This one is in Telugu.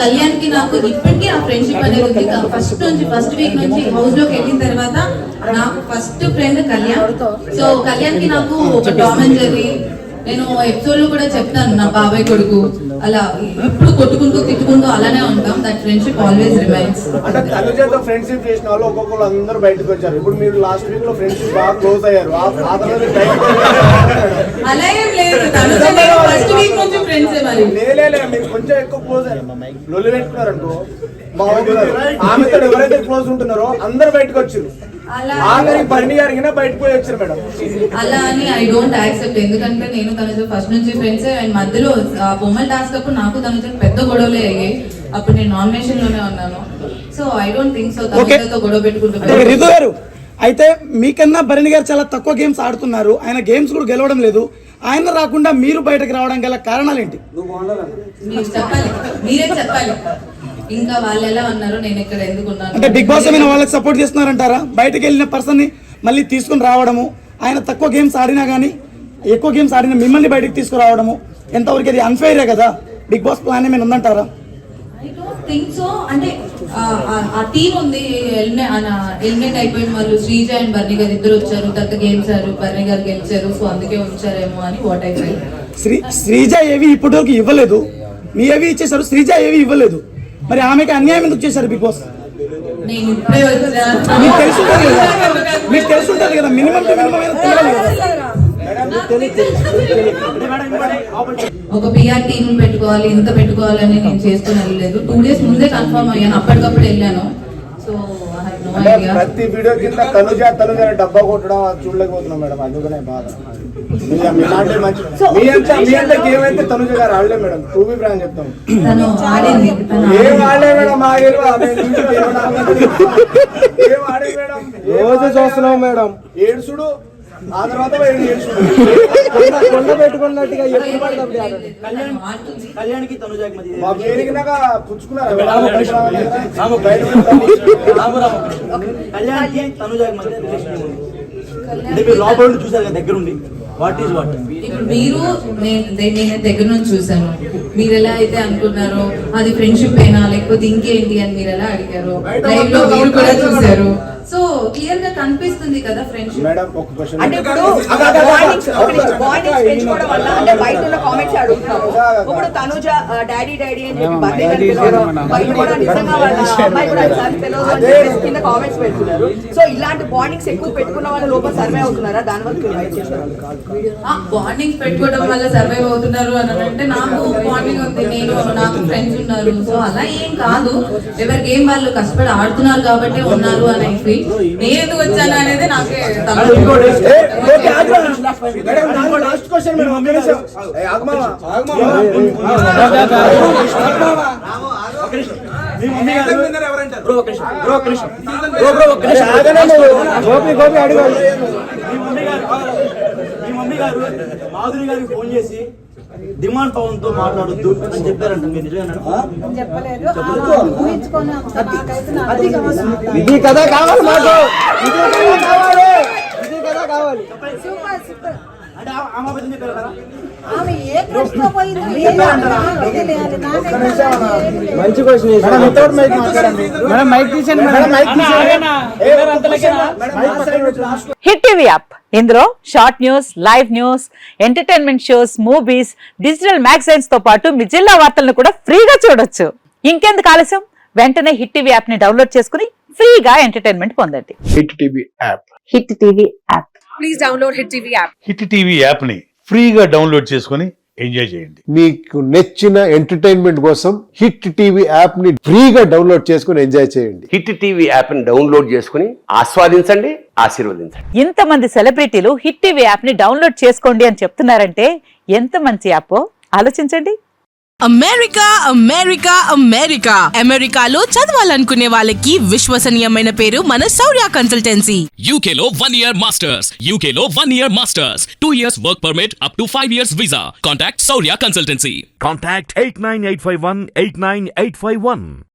కళ్యాణ్ కి నాకు ఇప్పటికీ ఆ ఫ్రెండ్షిప్ అనేది ఉంది. ఫస్ట్ వీక్ నుంచి హౌస్ లోకి వెళ్ళిన తర్వాత నాకు first friend Kalyan. So Kalyan కి నాకు ఒక టామ్ అండ్ జెర్రీ, నేను ఎపిసోడ్ లో కూడా చెప్తాను నా బాబాయ్ కొడుకు, అలా ఇప్పుడు కొట్టుకుంటూ తిట్టుకుంటూ అలానే ఉంటాం. That friendship always remains. అంటే తనుజతో ఫ్రెండ్షిప్ చేసిన వాళ్ళు ఒక్కొక్కరు అందరూ బయటకు వచ్చారు. ఇప్పుడు మీరు లాస్ట్ వీక్ లో ఫ్రెండ్షిప్ బాగా క్లోజ్ అయ్యారు. అలా ఏం లేదు, ఫస్ట్ వీక్ నుంచి ఫ్రెండ్స్ మరి మీరు కొంచెం ఎక్కువ క్లోజ్ అయ్యారు. లొల్లి పెట్టుకున్నారు అనుకో ఆమెతో ఎవరైతే క్లోజ్ ఉంటున్నారో అందరు బయటకు వచ్చారు. ఆఖరి పరిణి గారికి బయటకు పోయి వచ్చారు మేడం. అలా అని ఐ డోంట్ యాక్సెప్ట్. ఎందుకంటే నేను తనతో ఫస్ట్ నుంచి ఫ్రెండ్స్. అండ్ మధ్యలో బొమ్మల్ టాస్క్ అప్పుడు నాకు తనతో పెద్ద గొడవలే అయ్యాయి. అప్పుడు నేను నామినేషన్ లోనే ఉన్నాను. So I don't think so తనతో గొడవ పెట్టుకుంటున్నాను. అయితే మీకన్నా భరణి గారు చాలా తక్కువ గేమ్స్ ఆడుతున్నారు. ఆయన గేమ్స్ కూడా గెలవడం లేదు. ఆయన రాకుండా మీరు బయటకు రావడం గల కారణాలు ఏంటి? మీరు చెప్పాలి, మీరే చెప్పాలి. ఇంకా వాళ్ళు ఎలా ఉన్నారు, నేను ఇక్కడ ఎందుకు ఉన్నాను అంటే బిగ్ బాస్ ఏమైనా వాళ్ళకి సపోర్ట్ చేస్తున్నారంటారా? బయటకు వెళ్ళిన పర్సన్ ని మళ్ళీ తీసుకుని రావడము, ఆయన తక్కువ గేమ్స్ ఆడినా కానీ ఎక్కువ గేమ్స్ ఆడిన మిమ్మల్ని బయటకు తీసుకురావడము ఎంతవరకు అది అన్ఫెయిరే కదా? బిగ్ బాస్ ప్లాన్ ఏమైనా ఉందంటారా? I don't think so. అంటే ఆ టీం ఉంది, ఎలిమినేట్ అయిపోయిన వాళ్ళు శ్రీజ అండ్ బర్ని గారు ఇద్దరు వచ్చారు, తర్వాత గేమ్స్ ఆడారు, బర్ని గారు గెలిచారు. సో అందుకే ఉంచారేమో అని వాట్ ఐ ఫీల్. శ్రీజ ఏవి ఇప్పటివరకు ఇవ్వలేదు, మీ ఏవి ఇచ్చేసారు, శ్రీజ ఏవి ఇవ్వలేదు. మరి ఆమెకి అన్యాయం ఎందుకు చేశారు బిగ్ బాస్? నేను ఇప్పుడే మీకు తెలుసుంటది కదా, మినిమం తెలియాలి కదా. ఒక పిఆర్ టీమ్ పెట్టుకోవాలి, ఇంత పెట్టుకోవాలని నేను చేసుకుని వెళ్ళలేదు. 2 days ముందే కన్ఫర్మ్ అయ్యాను, అప్పటికప్పుడు వెళ్ళాను. సో ప్రతి వీడియో కింద తనుజ డబ్బా కొట్టడం చూడలేకపోతున్నాం మేడం. అందుకనే బాధ. మీ అంత గేమ్ అయితే తనుజ గారు ఆడలే మేడం. టూ బి ఫ్రాంక్ చెప్తాం, ఏం ఆడలే మేడం. ఏం ఆడే మేడం, రోజు చూస్తున్నాం మేడం. ఏడుసుడు ఆ తర్వాత కొండ పెట్టుకున్నట్టుగా పుచ్చుకున్నారు. లోపల చూసారు కదా దగ్గరుండి. What is what? ఇప్పుడు మీరు నేను దగ్గర నుంచి చూసాను. మీరు ఎలా అయితే అనుకున్నారో అది ఫ్రెండ్షిప్ అయినా లేకపోతే ఇంకేంటి అని మీరు ఎలా అడిగారు, లైవ్ లో మీరు కూడా చూసారు. సో క్లియర్ గా కనిపిస్తుంది కదా ఫ్రెండ్షిప్. మేడం ఒక క్వశ్చన్, అంటే ఇప్పుడు బాండింగ్స్ పెంచుకోవడం వల్ల అంటే బయట ఉన్న కామెంట్స్ అడుగుతున్నారు. ఇప్పుడు తనుజ డాడీ అని చెప్పి బర్త్డే బయట కూడా నిజంగా వాళ్ళ అమ్మాయి కూడా తెలియదు అని చెప్పేసి కింద కామెంట్స్ పెడుతున్నారు. సో ఇలాంటి బాండింగ్స్ ఎక్కువ పెట్టుకున్న వాళ్ళ లోపల సర్వే అవుతున్నారా? దాని వల్ల బాండింగ్స్ పెట్టుకోవడం వల్ల సర్వైవ్ అవుతున్నారు అని అంటే నాకు బాండింగ్ ఉంది, నాకు ఫ్రెండ్స్ ఉన్నారు. సో అలా ఏం కాదు, ఎవరి గేమ్ వాళ్ళు కష్టపడి ఆడుతున్నారు కాబట్టి ఉన్నారు అని ఫీల్. నేను ఎందుకు వచ్చాను అనేది నాకే మాధురి గారికి ఫోన్ చేసి డిమాండ్ పవన్ తో మాట్లాడొద్దు అని చెప్పారంట. మీరు నిజంగా ఇది కదా కావాలి మాకు, ఇది కదా కావాలి. అంటే ఆమె అబద్ధం చెప్పారు కదా. మంచి క్వశ్చన్. హిట్ టీవీ యాప్, ఇందులో short news, live news, entertainment shows, movies, digital magazines తో పాటు మీ జిల్లా వార్తలను కూడా ఫ్రీగా చూడొచ్చు. ఇంకెందుకు ఆలస్యం, వెంటనే హిట్ టీవీ యాప్ ని డౌన్లోడ్ చేసుకుని ఫ్రీగా ఎంటర్టైన్మెంట్ పొందండి. Hit TV app, hit TV app, please download hit TV app. Hit TV app ని ఫ్రీగా డౌన్లోడ్ చేసుకుని ఎంజాయ్ చేయండి. మీకు నచ్చిన ఎంటర్టైన్మెంట్ కోసం హిట్ టీవీ యాప్ ని ఫ్రీగా డౌన్లోడ్ చేసుకుని ఎంజాయ్ చేయండి. హిట్ టీవీ యాప్ ని డౌన్లోడ్ చేసుకుని ఆస్వాదించండి, ఆశీర్వదించండి. ఇంతమంది సెలబ్రిటీలు హిట్ టీవీ యాప్ ని డౌన్లోడ్ చేసుకోండి అని చెప్తున్నారంటే ఎంత మంచి యాప్ ఆలోచించండి. అమెరికా అమెరికాలో చదవాలనుకునే వాళ్ళకి విశ్వసనీయమైన పేరు మన శౌర్య కన్సల్టెన్సీ. యూకేలో 1 year మాస్టర్స్, యూకేలో 1 year masters, 2 years work permit up to 5 years visa. Contact Shaurya consultancy. Contact 89851 89851.